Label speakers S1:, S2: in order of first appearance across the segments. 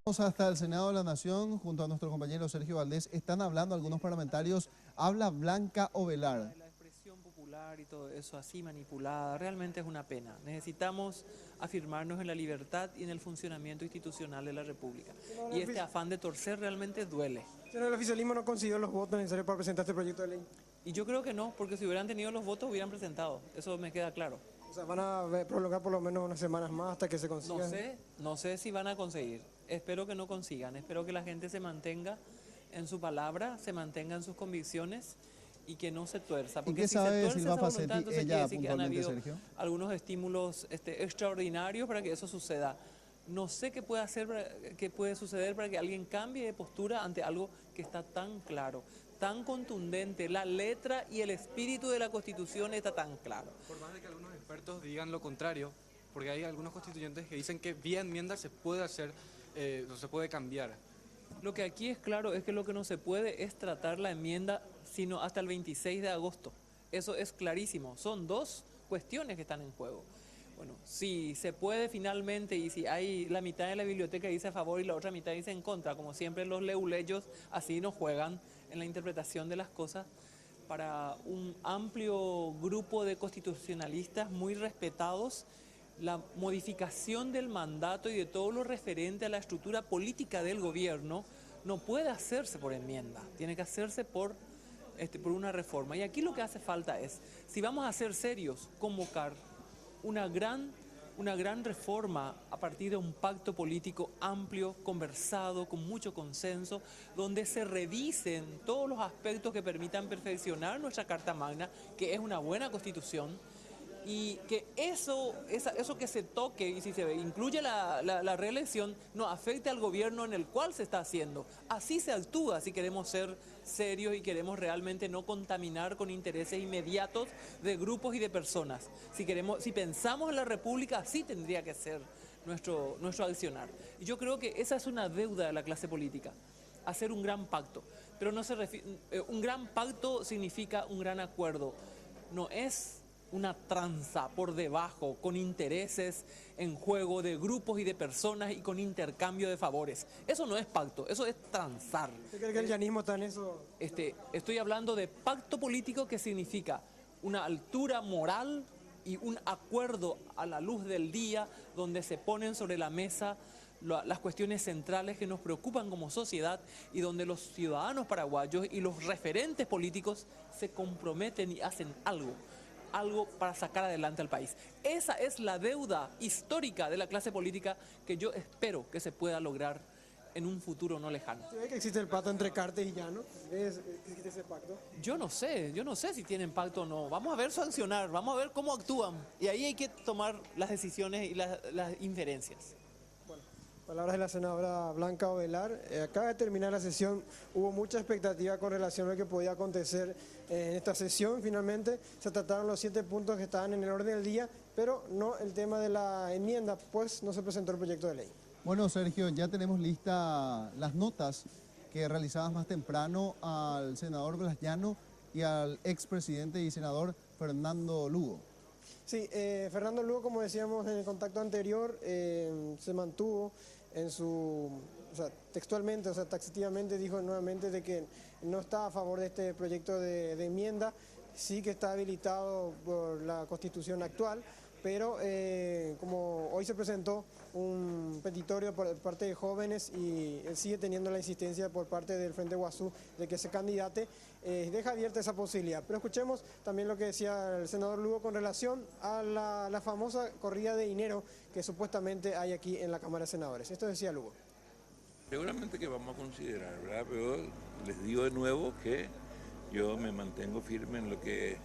S1: Vamos hasta el Senado de la Nación, junto a nuestro compañero Sergio Valdés. Están hablando algunos parlamentarios. Habla Blanca Ovelar.
S2: La expresión popular y todo eso así manipulada realmente es una pena. Necesitamos afirmarnos en la libertad y en el funcionamiento institucional de la República. Y este afán de torcer realmente duele.
S3: El oficialismo no consiguió los votos necesarios para presentar este proyecto de ley.
S2: Y yo creo que no, porque si hubieran tenido los votos hubieran presentado. Eso me queda claro.
S3: O sea, van a prolongar por lo menos unas semanas más hasta que se consiga.
S2: No sé si van a conseguir. Espero que no consigan. Espero que la gente se mantenga en su palabra, se mantenga en sus convicciones y que no se tuerza.
S1: ¿Y qué sabe de Silva Facetti,
S2: entonces quiere
S1: ella
S2: decir que han
S1: puntualmente,
S2: habido
S1: Sergio?
S2: algunos estímulos extraordinarios para que eso suceda. No sé qué puede hacer, qué puede suceder para que alguien cambie de postura ante algo que está tan claro, tan contundente. La letra y el espíritu de la Constitución está tan claro.
S4: Por más de que algunos expertos digan lo contrario, porque hay algunos constituyentes que dicen que vía enmienda se puede hacer, no se puede cambiar.
S2: Lo que aquí es claro es que lo que no se puede es tratar la enmienda sino hasta el 26 de agosto. Eso es clarísimo. Son dos cuestiones que están en juego. Bueno, si se puede finalmente y si hay la mitad de la biblioteca dice a favor y la otra mitad dice en contra, como siempre los leuleyos así nos juegan en la interpretación de las cosas, para un amplio grupo de constitucionalistas muy respetados, la modificación del mandato y de todo lo referente a la estructura política del gobierno no puede hacerse por enmienda, tiene que hacerse por una reforma. Y aquí lo que hace falta es, si vamos a ser serios, convocar una gran reforma a partir de un pacto político amplio, conversado, con mucho consenso, donde se revisen todos los aspectos que permitan perfeccionar nuestra Carta Magna, que es una buena constitución, y que eso que se toque y si se incluye la reelección no afecte al gobierno en el cual se está haciendo. Así se actúa si queremos ser serios y queremos realmente no contaminar con intereses inmediatos de grupos y de personas. Si pensamos en la República, así tendría que ser nuestro accionar. Y yo creo que esa es una deuda de la clase política, hacer un gran pacto. Pero un gran pacto significa un gran acuerdo. No es una tranza por debajo, con intereses en juego de grupos y de personas y con intercambio de favores. Eso no es pacto, eso es transar.
S3: ¿Usted cree que el llanismo está en eso?
S2: Estoy hablando de pacto político, que significa una altura moral y un acuerdo a la luz del día, donde se ponen sobre la mesa las cuestiones centrales que nos preocupan como sociedad y donde los ciudadanos paraguayos y los referentes políticos se comprometen y hacen algo para sacar adelante al país. Esa es la deuda histórica de la clase política que yo espero que se pueda lograr en un futuro no lejano.
S3: ¿Se ve que existe el pacto entre Cartes y Llano? ¿Existe ese pacto?
S2: Yo no sé si tienen pacto o no. Vamos a ver sancionar, vamos a ver cómo actúan. Y ahí hay que tomar las decisiones y las inferencias.
S3: Bueno, palabras de la senadora Blanca Ovelar. Acaba de terminar la sesión, hubo mucha expectativa con relación a lo que podía acontecer en esta sesión. Finalmente se trataron los 7 puntos que estaban en el orden del día, pero no el tema de la enmienda, pues no se presentó el proyecto de ley.
S1: Bueno, Sergio, ya tenemos listas las notas que realizabas más temprano al senador Blas Llano y al expresidente y senador Fernando Lugo.
S3: Sí, Fernando Lugo, como decíamos en el contacto anterior, se mantuvo en su, textualmente, taxativamente dijo nuevamente de que no está a favor de este proyecto de enmienda, sí que está habilitado por la Constitución actual, pero como hoy se presentó un petitorio por parte de jóvenes y él sigue teniendo la insistencia por parte del Frente Guazú de que se candidate, deja abierta esa posibilidad. Pero escuchemos también lo que decía el senador Lugo con relación a la famosa corrida de dinero que supuestamente hay aquí en la Cámara de Senadores. Esto decía Lugo.
S5: Seguramente que vamos a considerar, ¿verdad? Pero les digo de nuevo que yo me mantengo firme en lo que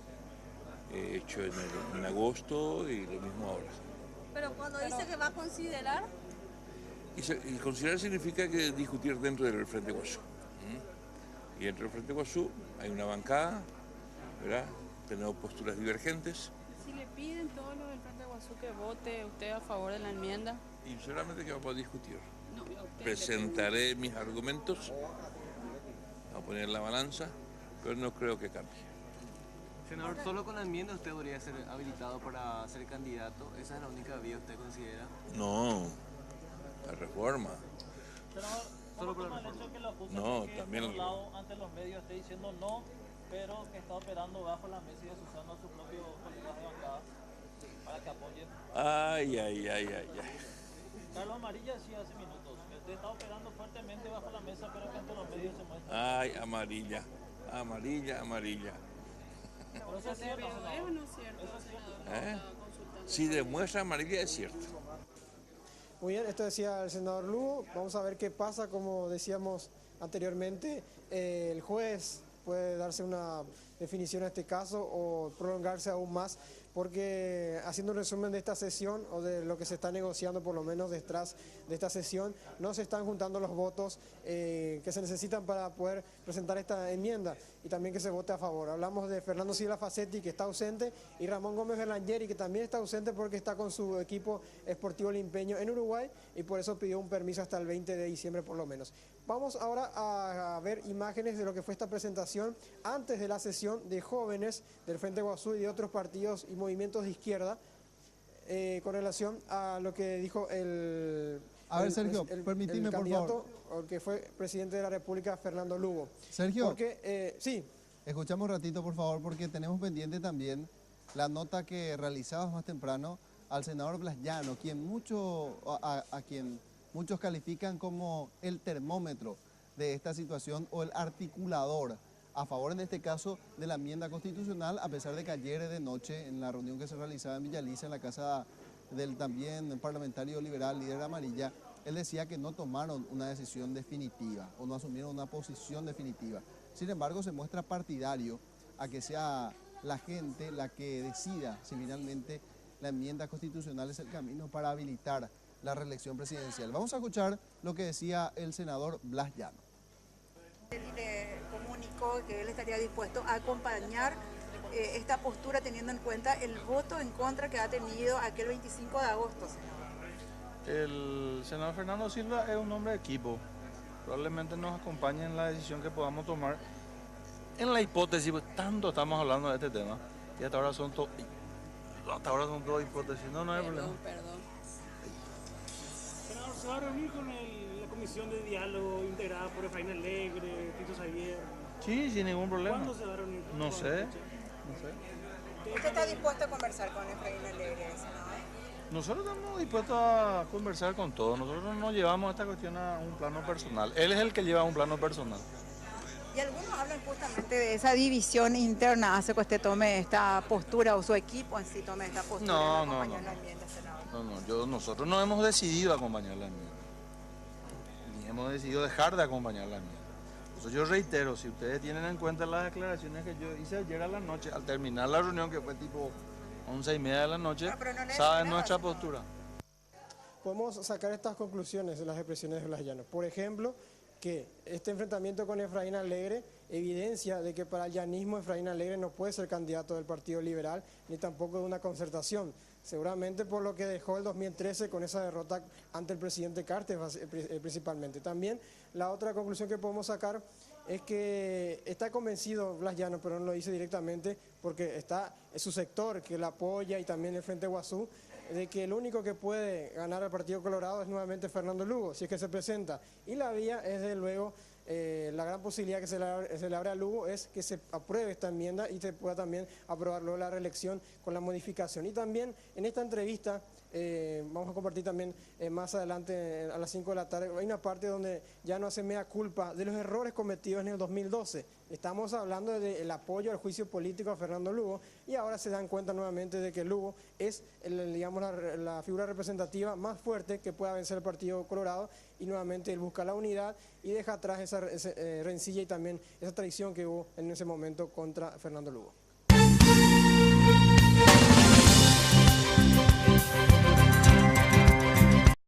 S5: he hecho en agosto y lo mismo ahora.
S6: Pero cuando dice que va a considerar...
S5: Y considerar significa que discutir dentro del Frente Guazú. Y dentro del Frente Guazú hay una bancada, ¿verdad? Tenemos posturas divergentes.
S7: Si le piden todos los del Frente Guazú que vote usted a favor de la enmienda.
S5: Y seguramente que vamos a discutir.
S7: No, usted
S5: Presentaré mis argumentos, vamos a poner la balanza, pero no creo que cambie.
S8: Senador, solo con la enmienda usted podría ser habilitado para ser candidato. ¿Esa es la única vía usted considera?
S5: No, la reforma.
S4: Solo por la reforma.
S5: No, también
S9: por un lado, ante los medios esté diciendo no, pero que está operando bajo la mesa y asusando a sus propios colegas de bancada para que apoyen.
S5: Ay.
S9: Carlos Amarilla decía hace minutos que usted está operando fuertemente bajo la mesa, pero que ante los medios se muestra.
S5: Ay, amarilla.
S9: Pero eso es cierto,
S7: ¿Es o
S9: senador.
S7: no es cierto, senador?
S5: ¿Eh?
S7: Está consultando.
S5: Si demuestra amarilla es cierto.
S3: Muy bien, esto decía el senador Lugo. Vamos a ver qué pasa, como decíamos anteriormente. El juez puede darse una definición a este caso o prolongarse aún más, porque haciendo un resumen de esta sesión o de lo que se está negociando por lo menos detrás de esta sesión, no se están juntando los votos que se necesitan para poder presentar esta enmienda y también que se vote a favor. Hablamos de Fernando Silva Facetti, que está ausente, y Ramón Gómez Berlangeri, que también está ausente porque está con su equipo Sportivo Limpeño en Uruguay y por eso pidió un permiso hasta el 20 de diciembre por lo menos. Vamos ahora a ver imágenes de lo que fue esta presentación antes de la sesión de jóvenes del Frente Guasú y de otros partidos y movimientos de izquierda con relación a lo que dijo
S1: A ver, Sergio, permitime, por
S3: candidato, o que fue presidente de la República, Fernando Lugo.
S1: Sergio,
S3: Porque, sí,
S1: escuchamos un ratito, por favor, porque tenemos pendiente también la nota que realizabas más temprano al senador Blas Llano, a quien muchos califican como el termómetro de esta situación o el articulador a favor, en este caso, de la enmienda constitucional, a pesar de que ayer de noche, en la reunión que se realizaba en Villaliza, en la casa del también parlamentario liberal, líder amarilla, él decía que no tomaron una decisión definitiva o no asumieron una posición definitiva. Sin embargo, se muestra partidario a que sea la gente la que decida si finalmente la enmienda constitucional es el camino para habilitar la reelección presidencial. Vamos a escuchar lo que decía el senador Blas Llano.
S10: Él le comunicó que él estaría dispuesto a acompañar esta postura teniendo en cuenta el voto en contra que ha tenido aquel 25 de agosto, senador.
S11: El senador Fernando Silva es un hombre de equipo. Probablemente nos acompañe en la decisión que podamos tomar. En la hipótesis, pues, tanto estamos hablando de este tema y hasta ahora son todas hipótesis. No hay problema.
S7: Perdón.
S12: Senador, ¿se va a reunir con la comisión de diálogo integrada por Efraín Alegre, Tito Xavier?
S11: Sí, sin ningún problema.
S12: ¿Cuándo se va a reunir?
S11: No sé.
S10: ¿Usted está dispuesto a conversar con Efraín Alegre, senador?
S11: Nosotros estamos dispuestos a conversar con todos. Nosotros no llevamos esta cuestión a un plano personal. Él es el que lleva a un plano personal.
S10: Y algunos hablan justamente de esa división interna, hace que usted tome esta postura o su equipo en sí tome esta postura de acompañar la enmienda, senador.
S11: Nosotros no hemos decidido acompañar la enmienda. Ni hemos decidido dejar de acompañar la enmienda. Entonces yo reitero, si ustedes tienen en cuenta las declaraciones que yo hice ayer a la noche, al terminar la reunión, que fue tipo 11:30 de la noche, saben nuestra postura.
S3: podemos sacar estas conclusiones de las expresiones de Blas Llano. Por ejemplo, que este enfrentamiento con Efraín Alegre evidencia de que para el llanismo Efraín Alegre no puede ser candidato del Partido Liberal, ni tampoco de una concertación. Seguramente por lo que dejó el 2013 con esa derrota ante el presidente Cartes principalmente. También la otra conclusión que podemos sacar es que está convencido Blas Llano, pero no lo dice directamente porque está en su sector que la apoya y también el Frente Guasú, de que el único que puede ganar al Partido Colorado es nuevamente Fernando Lugo, si es que se presenta. Y la vía es desde luego, la gran posibilidad que se le abre a Lugo es que se apruebe esta enmienda y se pueda también aprobar luego la reelección con la modificación. Y también en esta entrevista, vamos a compartir también más adelante a las 5 de la tarde, hay una parte donde ya no hace mea culpa de los errores cometidos en el 2012. Estamos hablando del apoyo al juicio político a Fernando Lugo y ahora se dan cuenta nuevamente de que Lugo es la figura representativa más fuerte que pueda vencer el Partido Colorado y nuevamente él busca la unidad y deja atrás esa rencilla y también esa traición que hubo en ese momento contra Fernando Lugo.